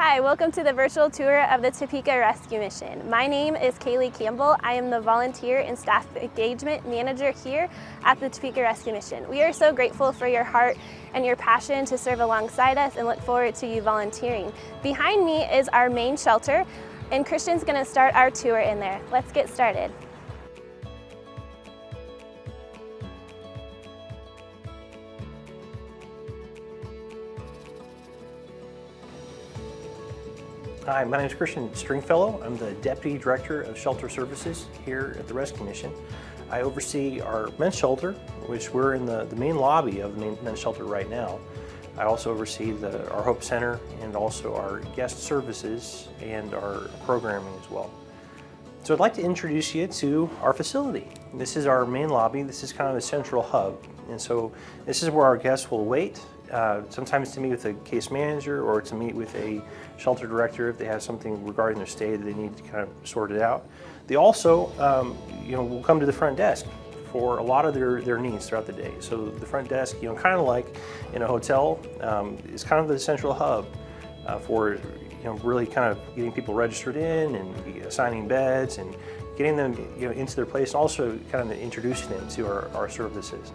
Hi, welcome to the virtual tour of the Topeka Rescue Mission. My name is Kaylee Campbell. I am the Volunteer and Staff Engagement Manager here at the Topeka Rescue Mission. We are so grateful for your heart and your passion to serve alongside us and look forward to you volunteering. Behind me is our main shelter, and Christian's going to start our tour in there. Let's get started. Hi, my name is Christian Stringfellow. I'm the Deputy Director of Shelter Services here at the Rescue Mission. I oversee our men's shelter, which we're in the main lobby of the men's shelter right now. I also oversee our Hope Center and also our guest services and our programming as well. So I'd like to introduce you to our facility. This is our main lobby. This is kind of a central hub. And so this is where our guests will wait, sometimes to meet with a case manager or to meet with a shelter director if they have something regarding their stay that they need to kind of sort it out. They also will come to the front desk for a lot of their needs throughout the day. So the front desk, kind of like in a hotel, is kind of the central hub for really kind of getting people registered in and assigning beds and getting them into their place, and also kind of introducing them to our services.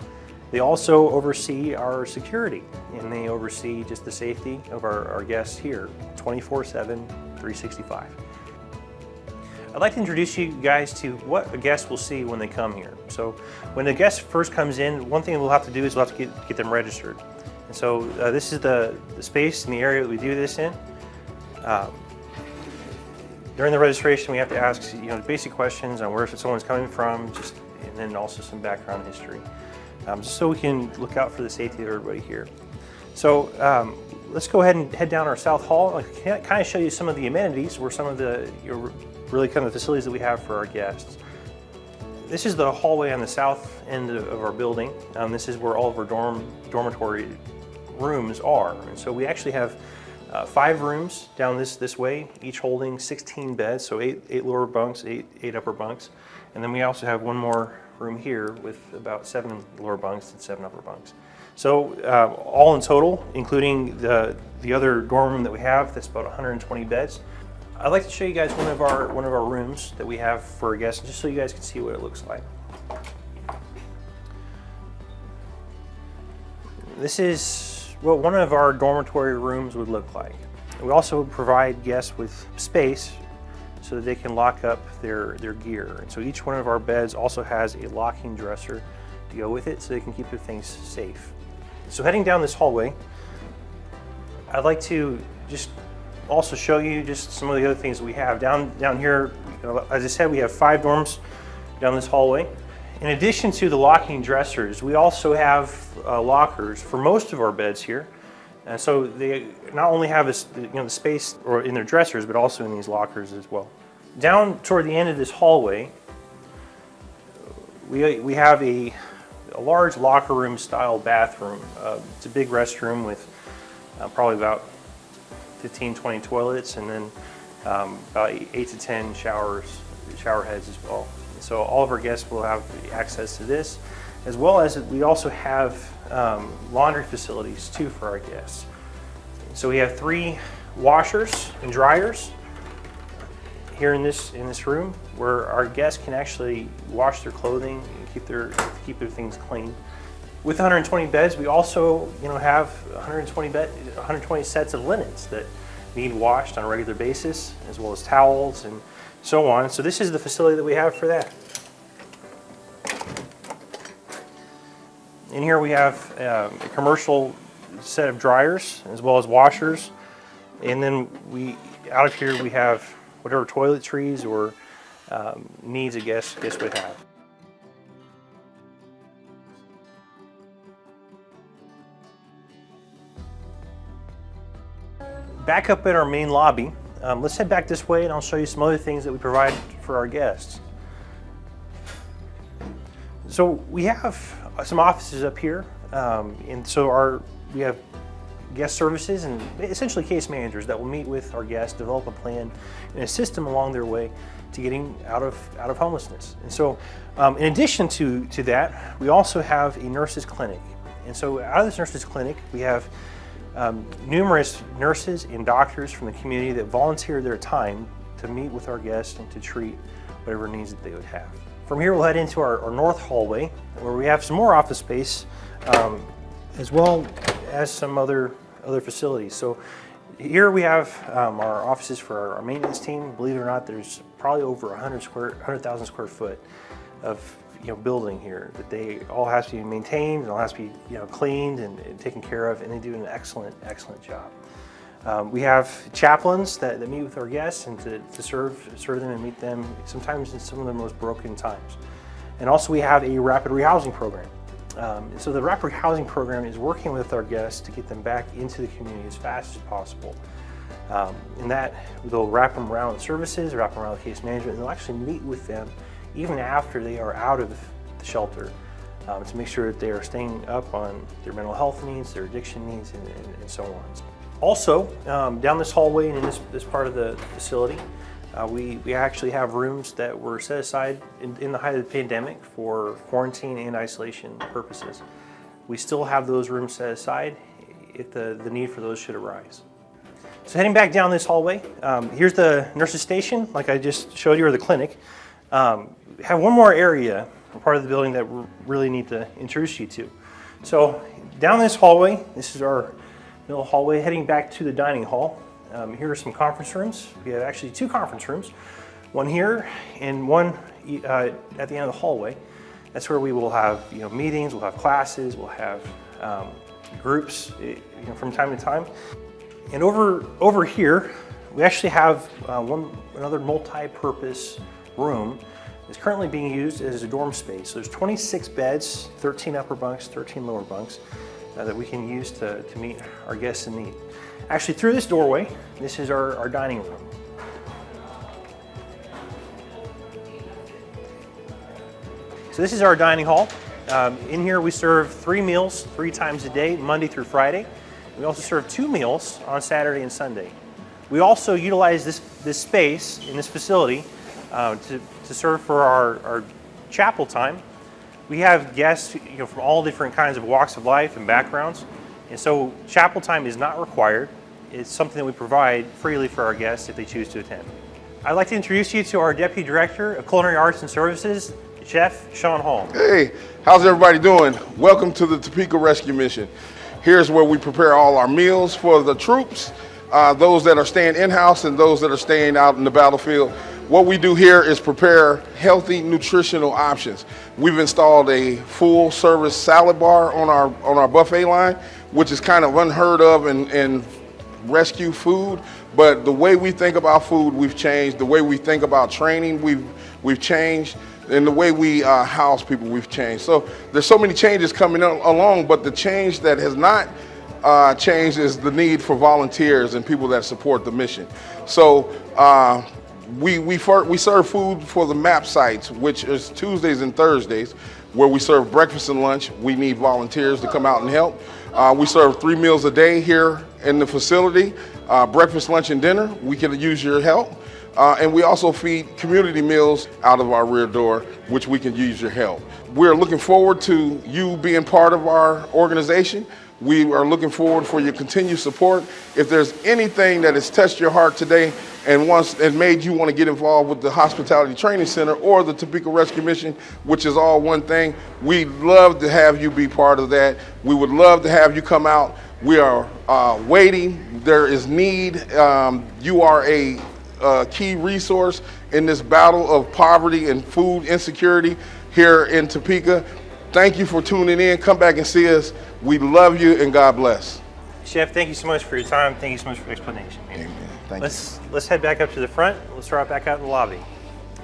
They also oversee our security, and they oversee just the safety of our guests here 24/7, 365. I'd like to introduce you guys to what a guest will see when they come here. So when a guest first comes in, one thing we'll have to do is we'll have to get them registered. And so this is the space and the area that we do this in. During the registration, we have to ask basic questions on where someone's coming from, and then also some background history, just so we can look out for the safety of everybody here. So let's go ahead and head down our south hall. I can kind of show you some of the amenities, or some of the really kind of facilities that we have for our guests. This is the hallway on the south end of our building. This is where all of our dormitory rooms are, and so we actually have 5 rooms down this way, each holding 16 beds, so 8 lower bunks, 8 upper bunks. And then we also have one more room here with about 7 lower bunks and 7 upper bunks. So all in total, including the other dorm room that we have, that's about 120 beds. I'd like to show you guys one of our rooms that we have for our guests, just so you guys can see what it looks like. This is what one of our dormitory rooms would look like. We also provide guests with space so that they can lock up their gear. And so each one of our beds also has a locking dresser to go with it, so they can keep their things safe. So heading down this hallway, I'd like to just also show you just some of the other things that we have. Down here, as I said, we have 5 dorms down this hallway. In addition to the locking dressers, we also have lockers for most of our beds here. And so they not only have the space or in their dressers, but also in these lockers as well. Down toward the end of this hallway, we have a large locker room style bathroom. It's a big restroom with probably about 15-20 toilets, and then about 8 to 10 shower heads as well. So all of our guests will have access to this, as well as we also have laundry facilities too for our guests. So we have 3 washers and dryers here in this room, where our guests can actually wash their clothing and keep their things clean. With 120 beds, we also have 120 sets of linens that need washed on a regular basis, as well as towels and so on. So this is the facility that we have for that. In here we have a commercial set of dryers as well as washers, and then out of here we have whatever toiletries or needs a guest would have. Back up in our main lobby, let's head back this way and I'll show you some other things that we provide for our guests. So we have some offices up here, and so we have guest services and essentially case managers that will meet with our guests, develop a plan, and assist them along their way to getting out of homelessness. And so in addition to that, we also have a nurses clinic. And so out of this nurses clinic, we have Numerous nurses and doctors from the community that volunteer their time to meet with our guests and to treat whatever needs that they would have. From here, we'll head into our north hallway, where we have some more office space, as well as some other facilities. So here we have our offices for our maintenance team. Believe it or not, there's probably over 100,000 square foot of building here that they all have to be maintained and all has to be cleaned and taken care of, and they do an excellent job. We have chaplains that meet with our guests and to serve them and meet them sometimes in some of the most broken times. And also we have a rapid rehousing program. So the rapid rehousing program is working with our guests to get them back into the community as fast as possible. And that they'll wrap them around with services, wrap them around with case management, and they'll actually meet with them even after they are out of the shelter to make sure that they are staying up on their mental health needs, their addiction needs, and so on. Also, down this hallway and in this part of the facility, we actually have rooms that were set aside in the height of the pandemic for quarantine and isolation purposes. We still have those rooms set aside if the need for those should arise. So heading back down this hallway, here's the nurse's station, like I just showed you, or the clinic. We have one more area, or part of the building that we really need to introduce you to. So down this hallway, this is our middle hallway, heading back to the dining hall. Here are some conference rooms. We have actually two conference rooms, one here and one at the end of the hallway. That's where we will have meetings, we'll have classes, we'll have groups from time to time. And over here, we actually have another multi-purpose room. It's currently being used as a dorm space. So there's 26 beds, 13 upper bunks, 13 lower bunks that we can use to meet our guests in need. Actually, through this doorway, this is our dining room. So this is our dining hall. In here we serve 3 meals 3 times a day, Monday through Friday. We also serve 2 meals on Saturday and Sunday. We also utilize this space in this facility to serve for our chapel time. We have guests from all different kinds of walks of life and backgrounds, and so chapel time is not required. It's something that we provide freely for our guests if they choose to attend. I'd like to introduce you to our Deputy Director of Culinary Arts and Services, Chef Sean Hall. Hey, how's everybody doing? Welcome to the Topeka Rescue Mission. Here's where we prepare all our meals for the troops, those that are staying in-house and those that are staying out in the battlefield. What we do here is prepare healthy nutritional options. We've installed a full service salad bar on our buffet line, which is kind of unheard of in rescue food, but the way we think about food, we've changed. The way we think about training, we've changed. And the way we house people, we've changed. So there's so many changes coming along, but the change that has not changed is the need for volunteers and people that support the mission. So we serve food for the MAP sites, which is Tuesdays and Thursdays, where we serve breakfast and lunch. We need volunteers to come out and help. We serve 3 meals a day here in the facility, breakfast, lunch, and dinner. We can use your help. And we also feed community meals out of our rear door, which we can use your help. We're looking forward to you being part of our organization. We are looking forward for your continued support. If there's anything that has touched your heart today and made you want to get involved with the Hospitality Training Center or the Topeka Rescue Mission, which is all one thing, we'd love to have you be part of that. We would love to have you come out. We are waiting. There is need. You are a key resource in this battle of poverty and food insecurity here in Topeka. Thank you for tuning in. Come back and see us. We love you and God bless. Chef, thank you so much for your time. Thank you so much for the explanation. Amen. Let's head back up to the front. Let's start back out in the lobby.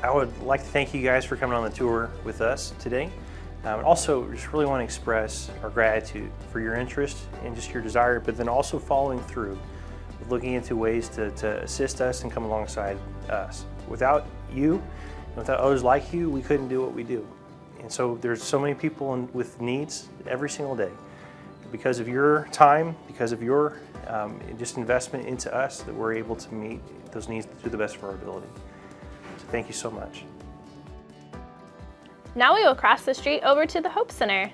I would like to thank you guys for coming on the tour with us today. And also, just really want to express our gratitude for your interest and just your desire, but then also following through with looking into ways to assist us and come alongside us. Without you, and without others like you, we couldn't do what we do. And so there's so many people with needs every single day. Because of your time, because of your just investment into us, that we're able to meet those needs to the best of our ability. So thank you so much. Now we will cross the street over to the Hope Center.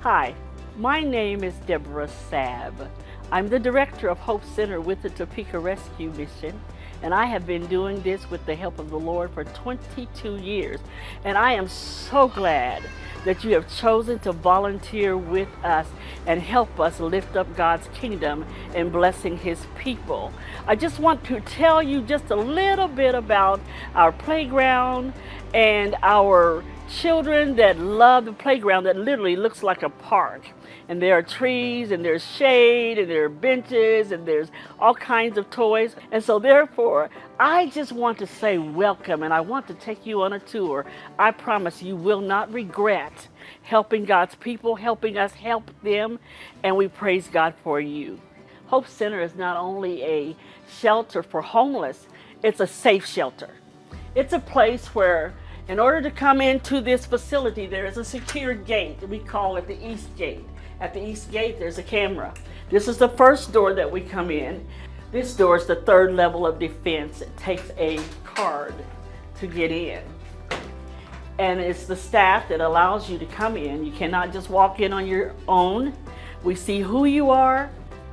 Hi, my name is Deborah Sabb. I'm the director of Hope Center with the Topeka Rescue Mission, and I have been doing this with the help of the Lord for 22 years. And I am so glad that you have chosen to volunteer with us and help us lift up God's kingdom and blessing His people. I just want to tell you just a little bit about our playground and our children that love the playground that literally looks like a park. And there are trees and there's shade and there are benches and there's all kinds of toys. And so therefore, I just want to say welcome, and I want to take you on a tour. I promise you will not regret helping God's people, helping us help them, and we praise God for you. Hope Center is not only a shelter for homeless, it's a safe shelter. It's a place where in order to come into this facility, there is a secured gate. We call it the East Gate. At the East Gate, there's a camera. This is the first door that we come in. This door is the third level of defense. It takes a card to get in. And it's the staff that allows you to come in. You cannot just walk in on your own. We see who you are.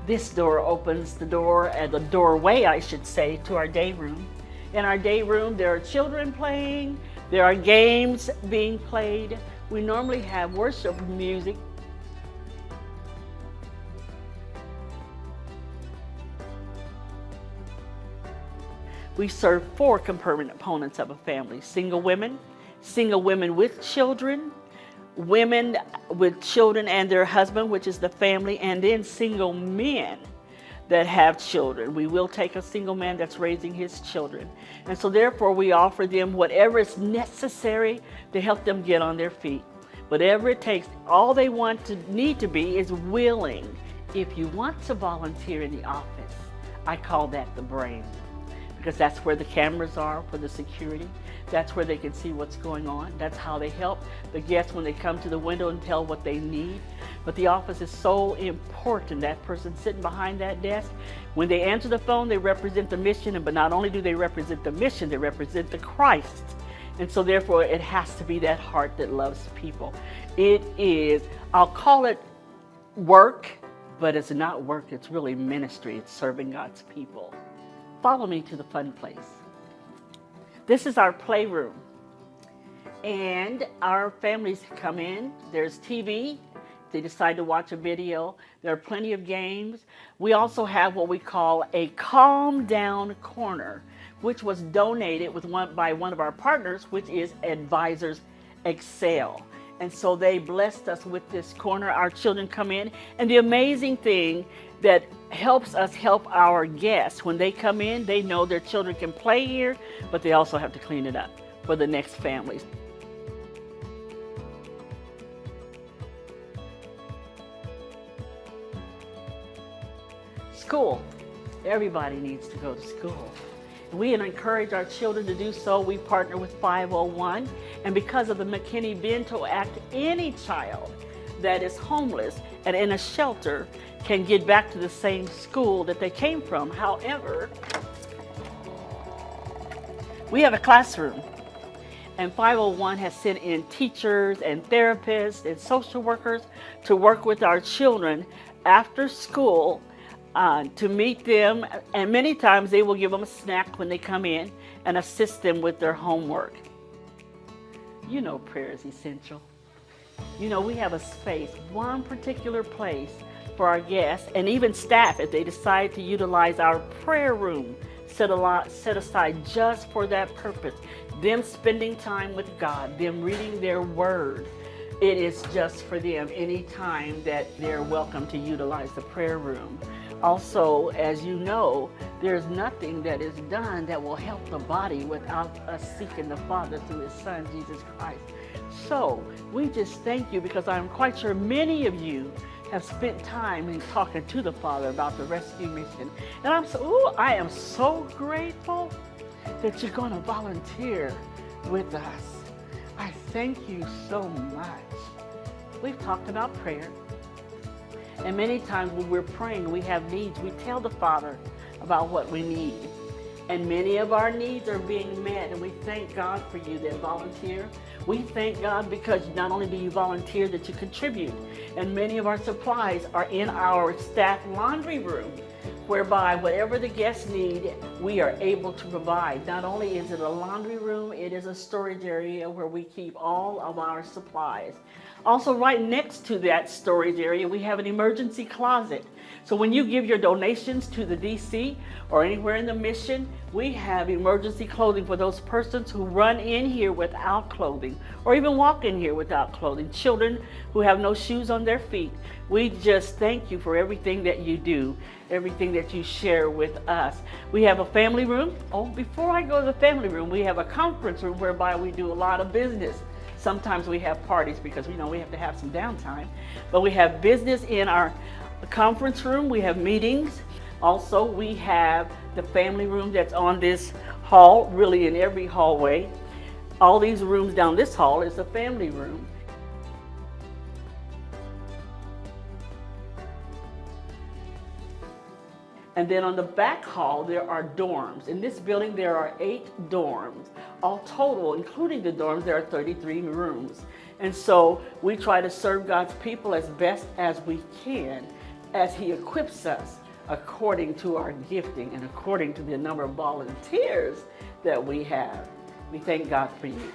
This door opens the door, the doorway, I should say, to our day room. In our day room, there are children playing. There are games being played. We normally have worship music. We serve 4 components of a family: single women with children, women with children and their husband, which is the family, and then single men that have children. We will take a single man that's raising his children. And so therefore we offer them whatever is necessary to help them get on their feet. Whatever it takes, all they need to be is willing. If you want to volunteer in the office, I call that the brain, because that's where the cameras are for the security. That's where they can see what's going on. That's how they help the guests when they come to the window and tell what they need. But the office is so important. That person sitting behind that desk, when they answer the phone, they represent the mission. But not only do they represent the mission, they represent the Christ. And so therefore it has to be that heart that loves people. It is, I'll call it work, but it's not work. It's really ministry. It's serving God's people. Follow me to the fun place. This is our playroom, and our families come in. There's TV. They decide to watch a video. There are plenty of games. We also have what we call a calm down corner, which was donated by one of our partners, which is Advisors Excel. And so they blessed us with this corner. Our children come in, and the amazing thing that helps us help our guests, when they come in, they know their children can play here, but they also have to clean it up for the next families. School. Everybody needs to go to school. We encourage our children to do so. We partner with 501, and because of the McKinney-Vento Act, any child that is homeless and in a shelter can get back to the same school that they came from. However, we have a classroom, and 501 has sent in teachers and therapists and social workers to work with our children after school to meet them, and many times they will give them a snack when they come in and assist them with their homework. You know, prayer is essential. You know, we have a space, one particular place for our guests and even staff, if they decide to utilize our prayer room set aside just for that purpose, them spending time with God, them reading their word. It is just for them any time that they're welcome to utilize the prayer room. Also, as you know, there's nothing that is done that will help the body without us seeking the Father through His Son, Jesus Christ. So we just thank you, because I'm quite sure many of you have spent time in talking to the Father about the rescue mission. And I am so grateful that you're going to volunteer with us. I thank you so much. We've talked about prayer. And many times when we're praying, we have needs. We tell the Father about what we need. And many of our needs are being met, and we thank God for you that volunteer. We thank God because not only do you volunteer, that you contribute. And many of our supplies are in our staff laundry room, whereby whatever the guests need, we are able to provide. Not only is it a laundry room, it is a storage area where we keep all of our supplies. Also, right next to that storage area, we have an emergency closet. So when you give your donations to the DC or anywhere in the mission, we have emergency clothing for those persons who run in here without clothing or even walk in here without clothing. Children who have no shoes on their feet. We just thank you for everything that you do, everything that you share with us. We have a family room. Oh, before I go to the family room, we have a conference room whereby we do a lot of business. Sometimes we have parties because we know we have to have some downtime, but we have business in our conference room. We have meetings. Also, we have the family room that's on this hall, really in every hallway. All these rooms down this hall is the family room. And then on the back hall, there are dorms. In this building, there are 8 dorms. All total, including the dorms, there are 33 rooms. And so we try to serve God's people as best as we can, as He equips us according to our gifting and according to the number of volunteers that we have. We thank God for you.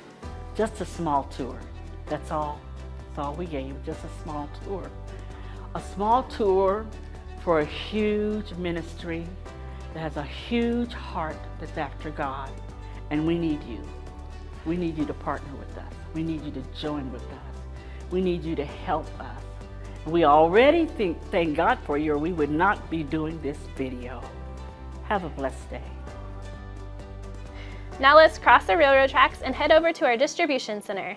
Just a small tour. That's all. That's all we gave, just a small tour. A small tour for a huge ministry that has a huge heart that's after God. And we need you. We need you to partner with us. We need you to join with us. We need you to help us. We already thank God for you, or we would not be doing this video. Have a blessed day. Now let's cross the railroad tracks and head over to our distribution center.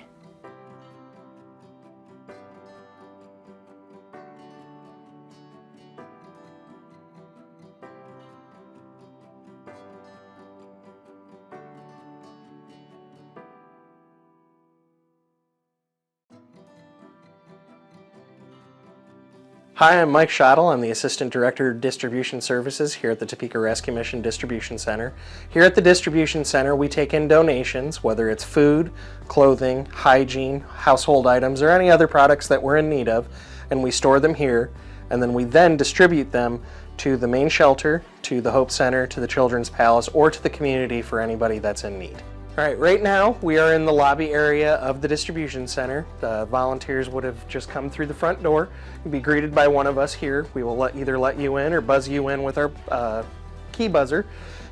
Hi, I'm Mike Schottel. I'm the Assistant Director of Distribution Services here at the Topeka Rescue Mission Distribution Center. Here at the Distribution Center, we take in donations, whether it's food, clothing, hygiene, household items, or any other products that we're in need of, and we store them here, and then we distribute them to the main shelter, to the Hope Center, to the Children's Palace, or to the community for anybody that's in need. All right, right now we are in the lobby area of the distribution center. The volunteers would have just come through the front door. You'll be greeted by one of us here. We will either let you in or buzz you in with our key buzzer.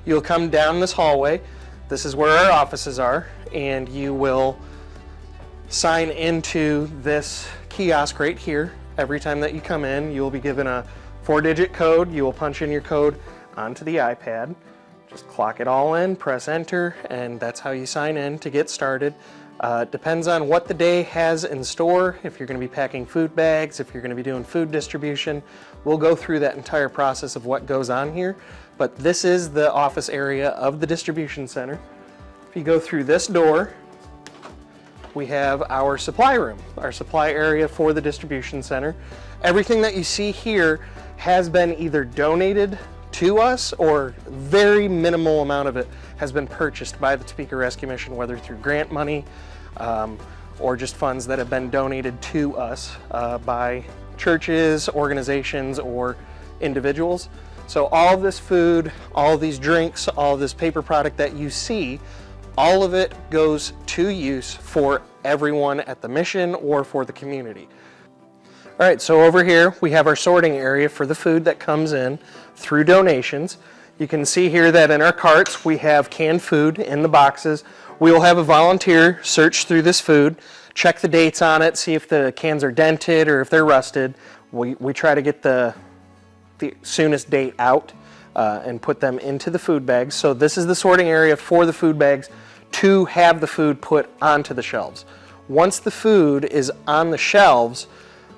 You'll come down this hallway. This is where our offices are, and you will sign into this kiosk right here. Every time that you come in, you will be given a 4-digit code. You will punch in your code onto the iPad. Just clock it all in, press enter, and that's how you sign in to get started. It depends on what the day has in store. If you're going to be packing food bags, if you're going to be doing food distribution, we'll go through that entire process of what goes on here. But this is the office area of the distribution center. If you go through this door, we have our supply room, our supply area for the distribution center. Everything that you see here has been either donated to us, or very minimal amount of it has been purchased by the Topeka Rescue Mission, whether through grant money or just funds that have been donated to us by churches, organizations, or individuals. So all of this food, all of these drinks, all of this paper product that you see, all of it goes to use for everyone at the mission or for the community. All right, so over here we have our sorting area for the food that comes in through donations. You can see here that in our carts we have canned food in the boxes. We will have a volunteer search through this food, check the dates on it, see if the cans are dented or if they're rusted. We try to get the soonest date out and put them into the food bags. So this is the sorting area for the food bags to have the food put onto the shelves. Once the food is on the shelves,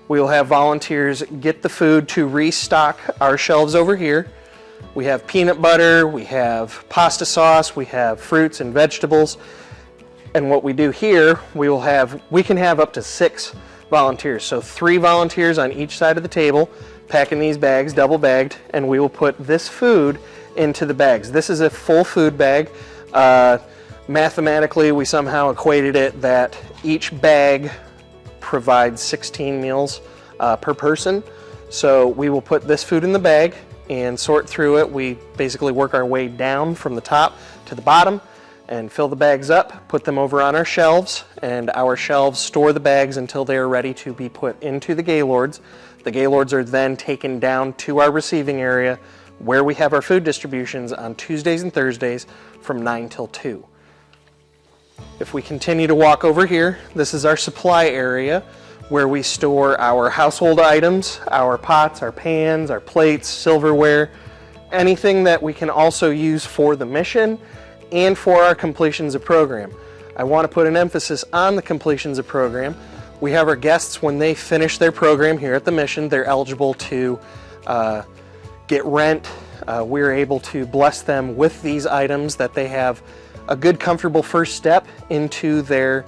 we will have volunteers get the food to restock our shelves over here. We have peanut butter, we have pasta sauce, we have fruits and vegetables. And what we do here, we can have up to 6 volunteers. So 3 volunteers on each side of the table, packing these bags, double bagged, and we will put this food into the bags. This is a full food bag. Mathematically, we somehow equated it that each bag provides 16 meals per person. So we will put this food in the bag and sort through it. We basically work our way down from the top to the bottom and fill the bags up, put them over on our shelves, and our shelves store the bags until they are ready to be put into the Gaylords. The Gaylords are then taken down to our receiving area where we have our food distributions on Tuesdays and Thursdays from 9 till 2. If we continue to walk over here, this is our supply area where we store our household items, our pots, our pans, our plates, silverware, anything that we can also use for the mission and for our completions of program. I want to put an emphasis on the completions of program. We have our guests, when they finish their program here at the mission, they're eligible to get rent. We're able to bless them with these items that they have a good, comfortable first step into their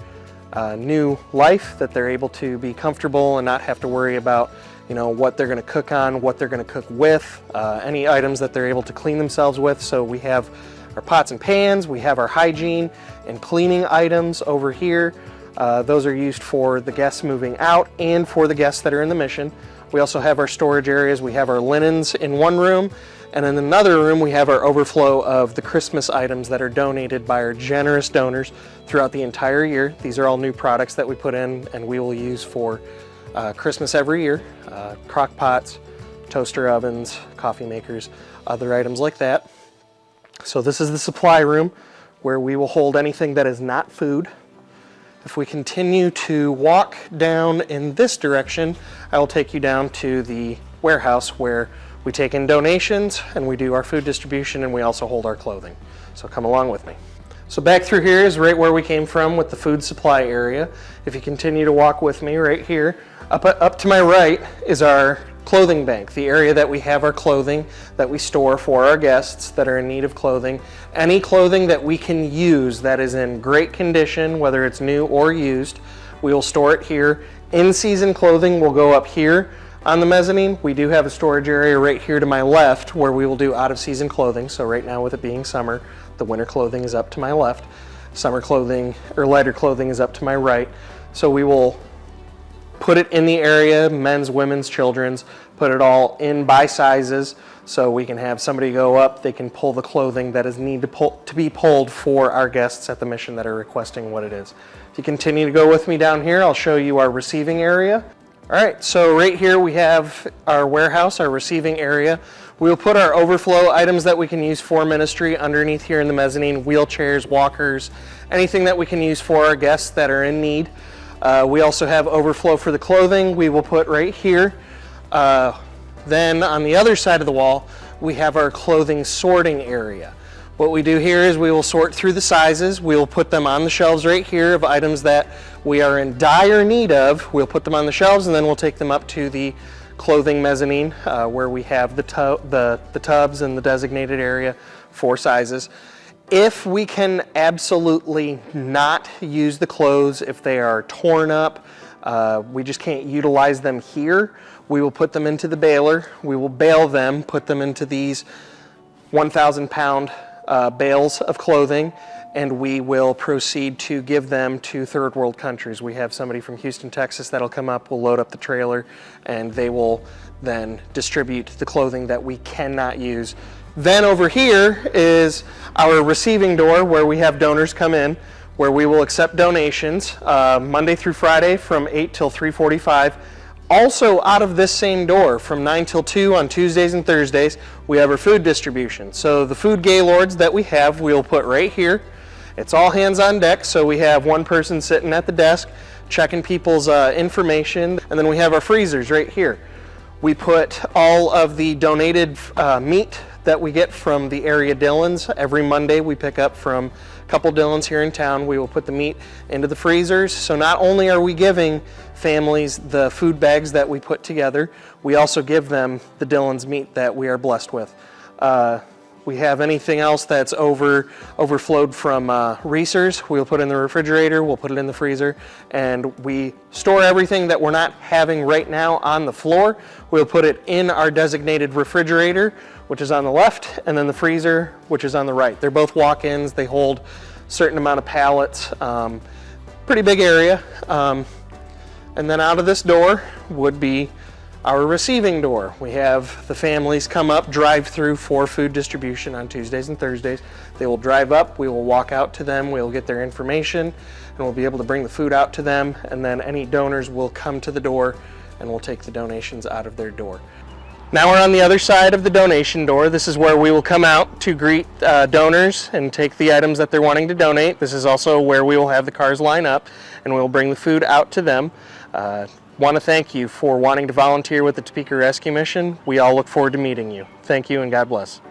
new life, that they're able to be comfortable and not have to worry about, you know, what they're going to cook on, what they're going to cook with, any items that they're able to clean themselves with. So we have our pots and pans, we have our hygiene and cleaning items over here. Those are used for the guests moving out and for the guests that are in the mission. We also have our storage areas. We have our linens in one room, and in another room we have our overflow of the Christmas items that are donated by our generous donors throughout the entire year. These are all new products that we put in and we will use for Christmas every year. Crock pots, toaster ovens, coffee makers, other items like that. So this is the supply room where we will hold anything that is not food. If we continue to walk down in this direction, I will take you down to the warehouse where we take in donations and we do our food distribution, and we also hold our clothing. So come along with me. So back through here is right where we came from with the food supply area. If you continue to walk with me right here, up to my right is our clothing bank, the area that we have our clothing that we store for our guests that are in need of clothing. Any clothing that we can use that is in great condition, whether it's new or used, we will store it here. In-season clothing will go up here on the mezzanine. We do have a storage area right here to my left where we will do out-of-season clothing. So right now, with it being summer, the winter clothing is up to my left. Summer clothing or lighter clothing is up to my right. So we will put it in the area, men's, women's, children's, put it all in by sizes so we can have somebody go up, they can pull the clothing that is needed to be pulled for our guests at the mission that are requesting what it is. If you continue to go with me down here, I'll show you our receiving area. All right, so right here we have our warehouse, our receiving area. We'll put our overflow items that we can use for ministry underneath here in the mezzanine, wheelchairs, walkers, anything that we can use for our guests that are in need. We also have overflow for the clothing we will put right here. Then on the other side of the wall, we have our clothing sorting area. What we do here is we will sort through the sizes. We will put them on the shelves right here of items that we are in dire need of. We'll put them on the shelves and then we'll take them up to the clothing mezzanine where we have the tubs and the designated area for sizes. If we can absolutely not use the clothes, if they are torn up, we just can't utilize them here, we will put them into the baler. We will bale them, put them into these 1,000-pound bales of clothing, and we will proceed to give them to third world countries. We have somebody from Houston, Texas that'll come up, we'll load up the trailer, and they will then distribute the clothing that we cannot use. Then over here is our receiving door where we have donors come in, where we will accept donations Monday through Friday from 8 till 3:45. Also out of this same door from 9 till 2 on Tuesdays and Thursdays, we have our food distribution. So the food Gaylords that we have, we'll put right here. It's all hands on deck, so we have one person sitting at the desk checking people's information, and then we have our freezers right here. We put all of the donated meat that we get from the area Dillons. Every Monday we pick up from a couple Dillons here in town. We will put the meat into the freezers. So not only are we giving families the food bags that we put together, we also give them the Dillons meat that we are blessed with. We have anything else that's overflowed from reesers, we'll put in the refrigerator, we'll put it in the freezer, and we store everything that we're not having right now on the floor. We'll put it in our designated refrigerator, which is on the left, and then the freezer, which is on the right. They're both walk-ins, they hold a certain amount of pallets, pretty big area. And then out of this door would be our receiving door. We have the families come up, drive through for food distribution on Tuesdays and Thursdays. They will drive up, we will walk out to them, we'll get their information, and we'll be able to bring the food out to them, and then any donors will come to the door and we'll take the donations out of their door. Now we're on the other side of the donation door. This is where we will come out to greet donors and take the items that they're wanting to donate. This is also where we will have the cars line up and we'll bring the food out to them. Want to thank you for wanting to volunteer with the Topeka Rescue Mission. We all look forward to meeting you. Thank you and God bless.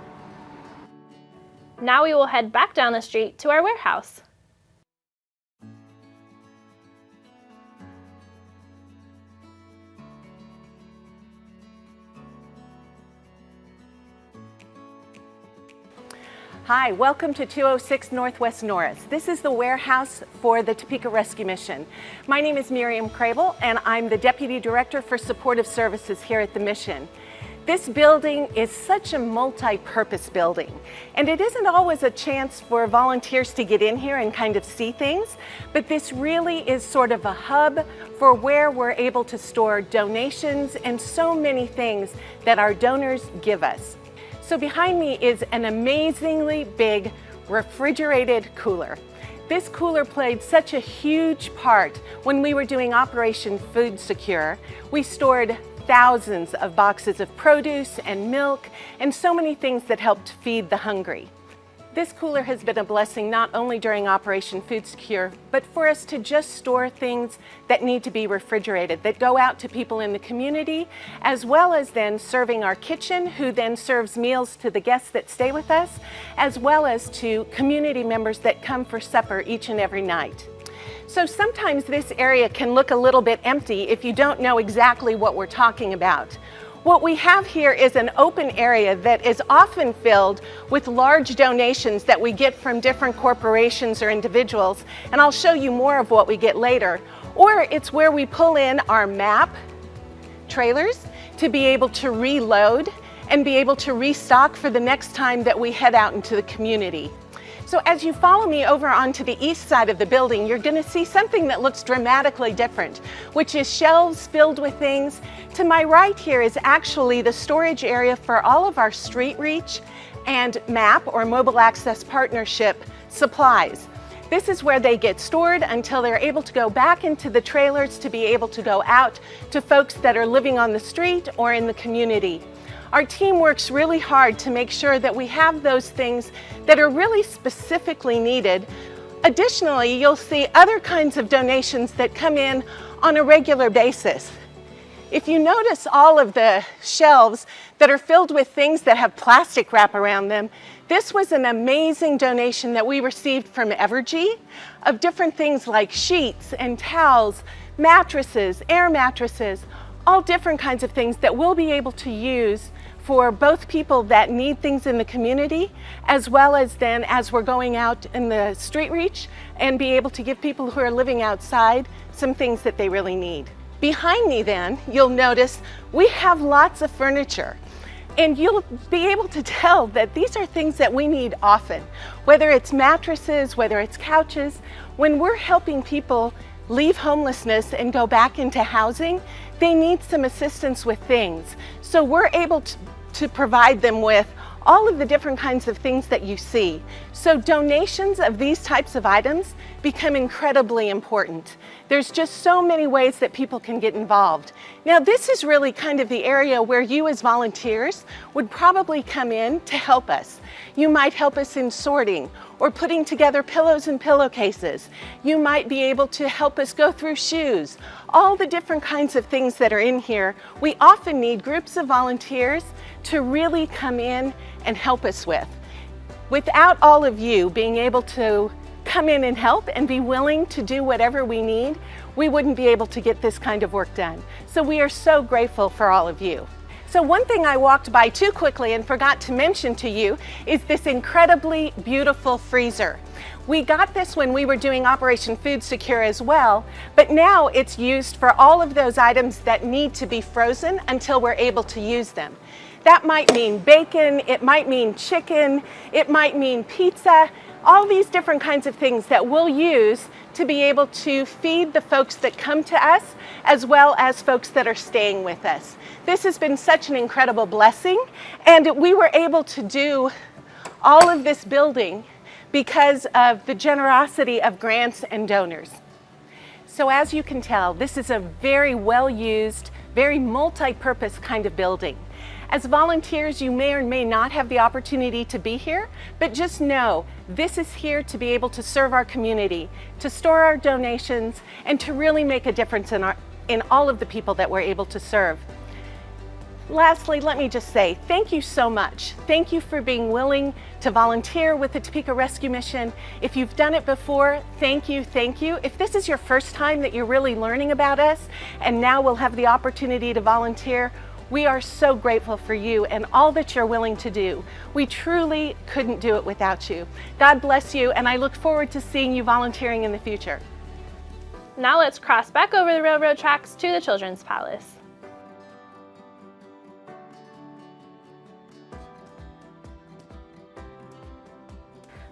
Now we will head back down the street to our warehouse. Hi, welcome to 206 Northwest Norris. This is the warehouse for the Topeka Rescue Mission. My name is Miriam Crable and I'm the Deputy Director for Supportive Services here at the Mission. This building is such a multi-purpose building, and it isn't always a chance for volunteers to get in here and kind of see things, but this really is sort of a hub for where we're able to store donations and so many things that our donors give us. So behind me is an amazingly big refrigerated cooler. This cooler played such a huge part when we were doing Operation Food Secure. We stored thousands of boxes of produce and milk and so many things that helped feed the hungry. This cooler has been a blessing not only during Operation Food Secure, but for us to just store things that need to be refrigerated, that go out to people in the community, as well as then serving our kitchen, who then serves meals to the guests that stay with us, as well as to community members that come for supper each and every night. So sometimes this area can look a little bit empty if you don't know exactly what we're talking about. What we have here is an open area that is often filled with large donations that we get from different corporations or individuals, and I'll show you more of what we get later. Or it's where we pull in our MAP trailers to be able to reload and be able to restock for the next time that we head out into the community. So as you follow me over onto the east side of the building, you're going to see something that looks dramatically different, which is shelves filled with things. To my right here is actually the storage area for all of our Street Reach and MAP, or Mobile Access Partnership, supplies. This is where they get stored until they're able to go back into the trailers to be able to go out to folks that are living on the street or in the community. Our team works really hard to make sure that we have those things that are really specifically needed. Additionally, you'll see other kinds of donations that come in on a regular basis. If you notice all of the shelves that are filled with things that have plastic wrap around them, this was an amazing donation that we received from Evergy of different things like sheets and towels, mattresses, air mattresses, all different kinds of things that we'll be able to use for both people that need things in the community, as well as then as we're going out in the Street Reach and be able to give people who are living outside some things that they really need. Behind me then, you'll notice we have lots of furniture. And you'll be able to tell that these are things that we need often, whether it's mattresses, whether it's couches. When we're helping people leave homelessness and go back into housing, they need some assistance with things. So we're able to provide them with all of the different kinds of things that you see. So donations of these types of items become incredibly important. There's just so many ways that people can get involved. Now this is really kind of the area where you as volunteers would probably come in to help us. You might help us in sorting or putting together pillows and pillowcases. You might be able to help us go through shoes. All the different kinds of things that are in here, we often need groups of volunteers to really come in and help us with. Without all of you being able to come in and help and be willing to do whatever we need, we wouldn't be able to get this kind of work done. So we are so grateful for all of you. So one thing I walked by too quickly and forgot to mention to you is this incredibly beautiful freezer. We got this when we were doing Operation Food Secure as well, but now it's used for all of those items that need to be frozen until we're able to use them. That might mean bacon, it might mean chicken, it might mean pizza, all these different kinds of things that we'll use to be able to feed the folks that come to us as well as folks that are staying with us. This has been such an incredible blessing, and we were able to do all of this building because of the generosity of grants and donors. So as you can tell, this is a very well-used, very multi-purpose kind of building. As volunteers, you may or may not have the opportunity to be here, but just know this is here to be able to serve our community, to store our donations, and to really make a difference in all of the people that we're able to serve. Lastly, let me just say thank you so much. Thank you for being willing to volunteer with the Topeka Rescue Mission. If you've done it before, thank you, thank you. If this is your first time that you're really learning about us and now we'll have the opportunity to volunteer, we are so grateful for you and all that you're willing to do. We truly couldn't do it without you. God bless you, and I look forward to seeing you volunteering in the future. Now let's cross back over the railroad tracks to the Children's Palace.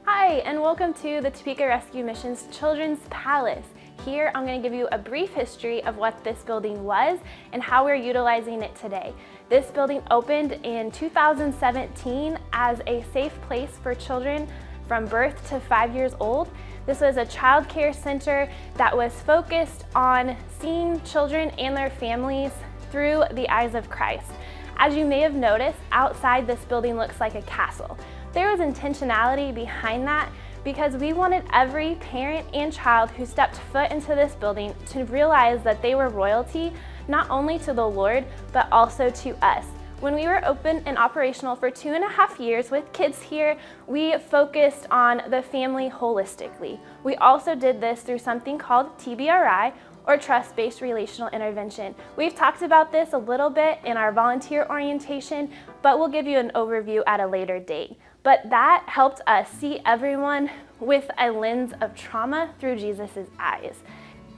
Hi, and welcome to the Topeka Rescue Mission's Children's Palace. Here, I'm going to give you a brief history of what this building was and how we're utilizing it today. This building opened in 2017 as a safe place for children from birth to 5 years old. This was a child care center that was focused on seeing children and their families through the eyes of Christ. As you may have noticed, outside this building looks like a castle. There was intentionality behind that because we wanted every parent and child who stepped foot into this building to realize that they were royalty, not only to the Lord, but also to us. When we were open and operational for 2.5 years with kids here, we focused on the family holistically. We also did this through something called TBRI, or Trust-Based Relational Intervention. We've talked about this a little bit in our volunteer orientation, but we'll give you an overview at a later date. But that helped us see everyone with a lens of trauma through Jesus's eyes.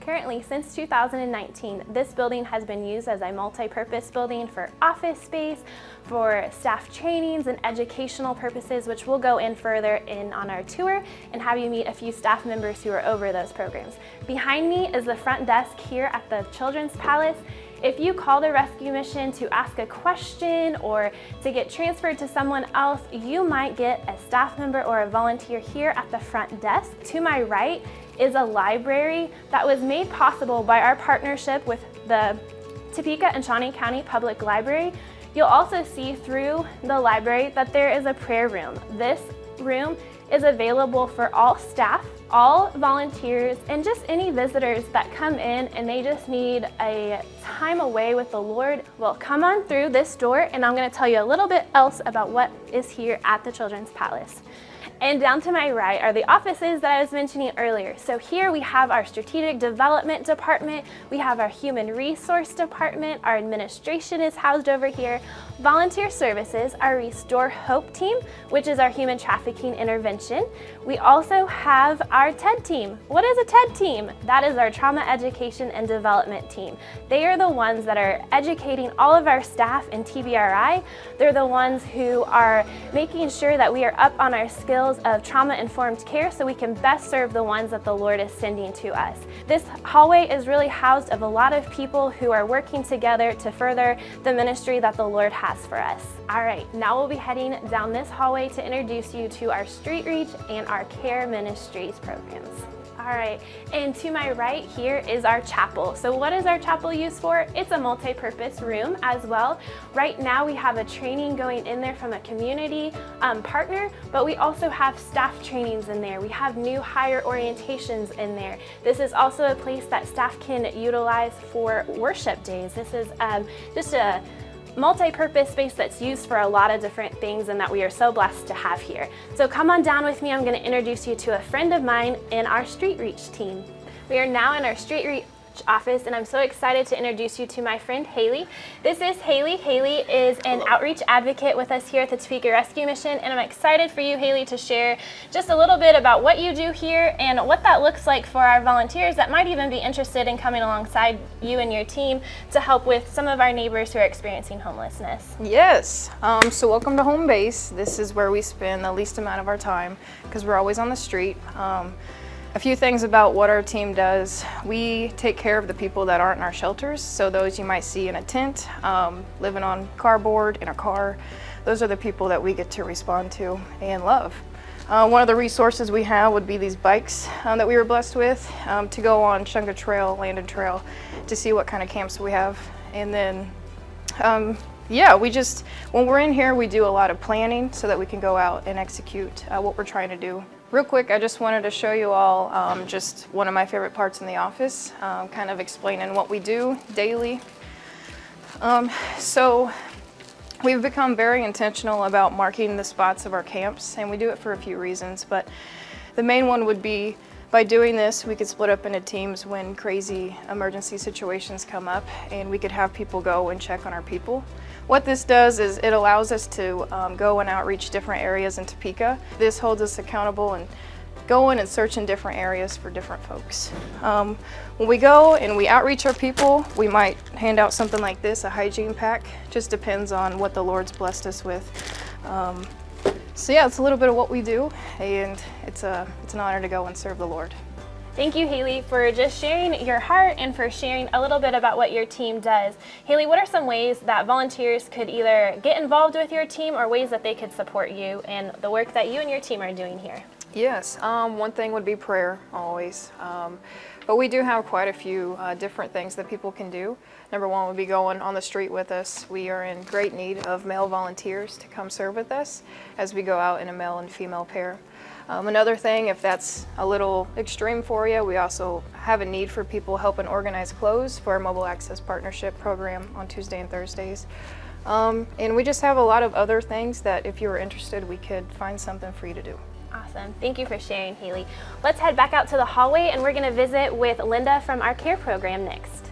Currently, since 2019, this building has been used as a multi-purpose building for office space, for staff trainings and educational purposes, which we'll go in further on our tour and have you meet a few staff members who are over those programs. Behind me is the front desk here at the Children's Palace. If you call the rescue mission to ask a question or to get transferred to someone else, you might get a staff member or a volunteer here at the front desk. To my right is a library that was made possible by our partnership with the Topeka and Shawnee County Public Library. You'll also see through the library that there is a prayer room. This room is available for all staff, all volunteers, and just any visitors that come in and they just need a time away with the Lord. Well, come on through this door and I'm going to tell you a little bit else about what is here at the Children's Palace. And down to my right are the offices that I was mentioning earlier. So here we have our strategic development department, we have our human resource department, our administration is housed over here, volunteer services, our Restore Hope team, which is our human trafficking intervention. We also have our TED team. What is a TED team? That is our trauma education and development team. They are the ones that are educating all of our staff in TBRI. They're the ones who are making sure that we are up on our skills of trauma-informed care so we can best serve the ones that the Lord is sending to us. This hallway is really housed of a lot of people who are working together to further the ministry that the Lord has for us. All right, now we'll be heading down this hallway to introduce you to our Street Reach and our Care Ministries programs. All right, and to my right here is our chapel. So what is our chapel used for? It's a multi-purpose room as well. Right now we have a training going in there from a community partner, but we also have staff trainings in there. We have new hire orientations in there. This is also a place that staff can utilize for worship days. This is just a multi-purpose space that's used for a lot of different things and that we are so blessed to have here. So come on down with me. I'm going to introduce you to a friend of mine in our Street Reach team. We are now in our Street office, and I'm so excited to introduce you to my friend Haley. This is Haley. Haley is an outreach advocate with us here at the Topeka Rescue Mission, and I'm excited for you, Haley, to share just a little bit about what you do here and what that looks like for our volunteers that might even be interested in coming alongside you and your team to help with some of our neighbors who are experiencing homelessness. Yes, so welcome to home base. This is where we spend the least amount of our time because we're always on the street. A few things about what our team does. We take care of the people that aren't in our shelters, so those you might see in a tent, living on cardboard, in a car. Those are the people that we get to respond to and love. One of the resources we have would be these bikes that we were blessed with to go on Shunga Trail, Landon Trail, to see what kind of camps we have. And then, yeah, when we're in here, we do a lot of planning so that we can go out and execute what we're trying to do. Real quick, I just wanted to show you all just one of my favorite parts in the office, kind of explaining what we do daily. So we've become very intentional about marking the spots of our camps, and we do it for a few reasons, but the main one would be by doing this, we could split up into teams when crazy emergency situations come up, and we could have people go and check on our people. What this does is it allows us to go and outreach different areas in Topeka. This holds us accountable and go in and search in different areas for different folks. When we go and we outreach our people, we might hand out something like this, a hygiene pack. Just depends on what the Lord's blessed us with. So yeah, it's a little bit of what we do, and it's an honor to go and serve the Lord. Thank you, Haley, for just sharing your heart and for sharing a little bit about what your team does. Haley, what are some ways that volunteers could either get involved with your team or ways that they could support you and the work that you and your team are doing here? Yes, one thing would be prayer, always. But we do have quite a few different things that people can do. Number one would be going on the street with us. We are in great need of male volunteers to come serve with us as we go out in a male and female pair. Another thing, if that's a little extreme for you, we also have a need for people helping organize clothes for our Mobile Access Partnership program on Tuesday and Thursdays. And we just have a lot of other things that if you were interested, we could find something for you to do. Awesome. Thank you for sharing, Haley. Let's head back out to the hallway and we're going to visit with Linda from our CARE program next.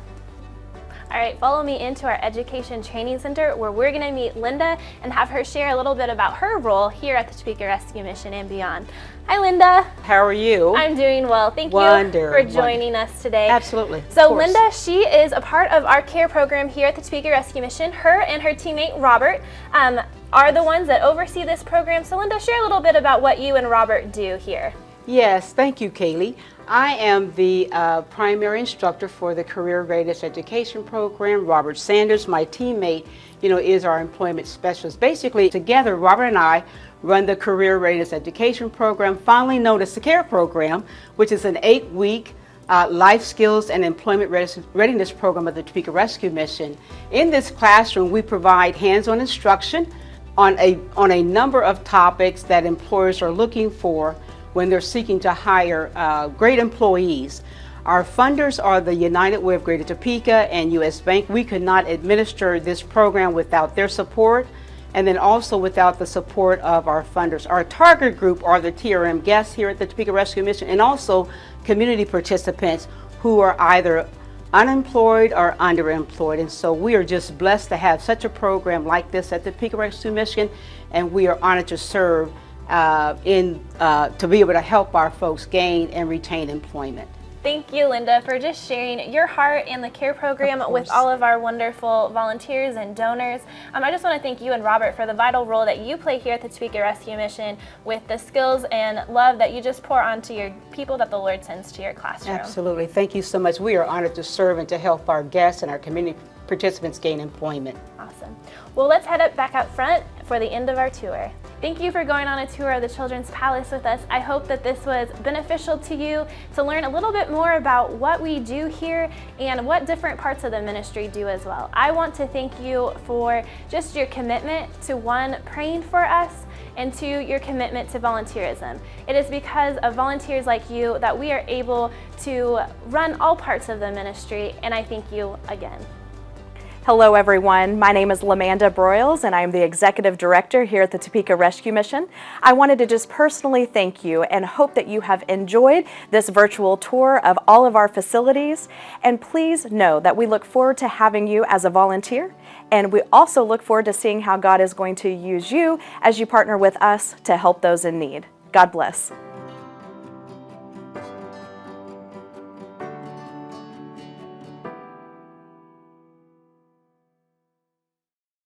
All right, follow me into our Education Training Center where we're going to meet Linda and have her share a little bit about her role here at the Topeka Rescue Mission and beyond. Hi, Linda. How are you? I'm doing well. Thank you for joining us today. Absolutely. So Linda, she is a part of our CARE program here at the Topeka Rescue Mission. Her and her teammate Robert are the ones that oversee this program. So Linda, share a little bit about what you and Robert do here. Yes, thank you, Kaylee. I am the primary instructor for the Career Readiness Education Program. Robert Sanders, my teammate, is our employment specialist. Basically, together, Robert and I run the Career Readiness Education Program, fondly known as the CARE program, which is an 8-week life skills and employment readiness program of the Topeka Rescue Mission. In this classroom, we provide hands-on instruction on a number of topics that employers are looking for when they're seeking to hire great employees. Our funders are the United Way of Greater Topeka and U.S. Bank. We could not administer this program without their support, and then also without the support of our funders. Our target group are the TRM guests here at the Topeka Rescue Mission, and also community participants who are either unemployed or underemployed. And so we are just blessed to have such a program like this at the Topeka Rescue Mission, and we are honored to serve to be able to help our folks gain and retain employment. Thank you, Linda, for just sharing your heart and the CARE program with all of our wonderful volunteers and donors. I just want to thank you and Robert for the vital role that you play here at the Topeka Rescue Mission with the skills and love that you just pour onto your people that the Lord sends to your classroom. Absolutely. Thank you so much. We are honored to serve and to help our guests and our community participants gain employment. Awesome. Well, let's head up back out front for the end of our tour. Thank you for going on a tour of the Children's Palace with us. I hope that this was beneficial to you to learn a little bit more about what we do here and what different parts of the ministry do as well. I want to thank you for just your commitment to praying for us, and 2, your commitment to volunteerism. It is because of volunteers like you that we are able to run all parts of the ministry, and I thank you again. Hello everyone, my name is Lamanda Broyles and I am the Executive Director here at the Topeka Rescue Mission. I wanted to just personally thank you and hope that you have enjoyed this virtual tour of all of our facilities, and please know that we look forward to having you as a volunteer, and we also look forward to seeing how God is going to use you as you partner with us to help those in need. God bless.